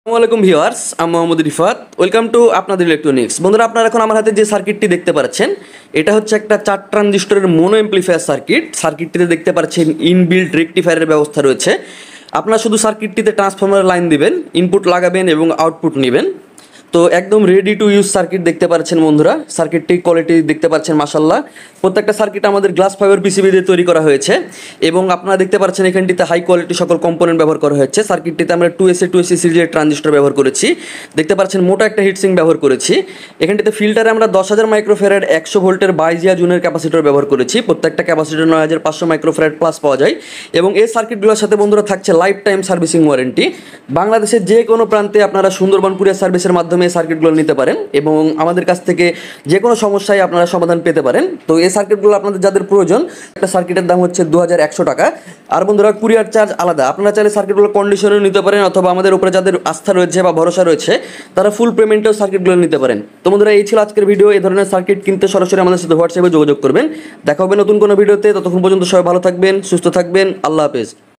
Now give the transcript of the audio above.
আসসালামু আলাইকুম ভিউয়ার্স, আমি মোহাম্মদ রিফাত। ওয়েলকাম টু আপনাদের ইলেকট্রনিক্স। বন্ধুরা, আপনারা এখন আমার হাতে যে সার্কিটটি দেখতে পাচ্ছেন, এটা হচ্ছে একটা 4 ট্রানজিস্টরের মোনো অ্যাম্প্লিফায়ার সার্কিট। সার্কিটটিতে দেখতে পাচ্ছেন ইনবিল্ট রেকটিফায়ারের ব্যবস্থা রয়েছে। আপনারা শুধু সার্কিটটিতে ট্রান্সফরমার লাইন দিবেন, ইনপুট লাগাবেন এবং আউটপুট নেবেন। তো একদম রেডি টু ইউজ সার্কিট দেখতে পাচ্ছেন বন্ধুরা। সার্কিটটি কোয়ালিটি দেখতে পাচ্ছেন মাশাআল্লাহ। প্রত্যেকটা সার্কিট আমাদের গ্লাস ফাইবার পিসিবি দিয়ে তৈরি করা হয়েছে এবং আপনারা দেখতে পাচ্ছেন এখানটিতে হাই কোয়ালিটি সকল কম্পোনেন্ট ব্যবহার করা হয়েছে। সার্কিটটিতে আমরা 2SA সিরিজের ট্রানজিস্টর ব্যবহার করেছি। দেখতে পাচ্ছেন মোটা একটা হিটসিং ব্যবহার করেছি। এখানটিতে ফিল্টারে আমরা 10,000 মাইক্রোফ্যারাড 100 ভোল্টের বাইজিয়া জুনের ক্যাপাসিটর ব্যবহার করেছি। প্রত্যেকটা ক্যাপাসিটর 9,500 মাইক্রোফ্যারাড প্লাস পাওয়া যায় এবং এই সার্কিটগুলোর সাথে বন্ধুরা থাকছে লাইফ টাইম সার্ভিসিং ওয়ারেন্টি। বাংলাদেশের যে কোনো প্রান্তে আপনারা সুন্দরবন কুরিয়ার সার্ভিসের মাধ্যমে এই সার্কিটগুলো নিতে পারেন এবং আমাদের কাছ থেকে যে কোনো সমস্যায় আপনারা সমাধান পেতে পারেন। তো এই সার্কিটগুলো আপনাদের যাদের প্রয়োজন, একটা সার্কিটের দাম হচ্ছে 2100 টাকা। আর বন্ধুরা, কুরিয়ার চার্জ আলাদা। আপনারা চাইলে সার্কিটগুলো কন্ডিশনেও নিতে পারেন অথবা আমাদের উপরে যাদের আস্থা রয়েছে বা ভরসা রয়েছে তারা ফুল পেমেন্টেও সার্কিটগুলো নিতে পারেন। তো বন্ধুরা, এই ছিল আজকের ভিডিও। এই ধরনের সার্কিট কিনতে সরাসরি আমাদের সাথে হোয়াটসঅ্যাপে যোগাযোগ করবেন। দেখা হবে নতুন কোনো ভিডিওতে। ততক্ষণ পর্যন্ত সবাই ভালো থাকবেন, সুস্থ থাকবেন। আল্লাহ হাফেজ।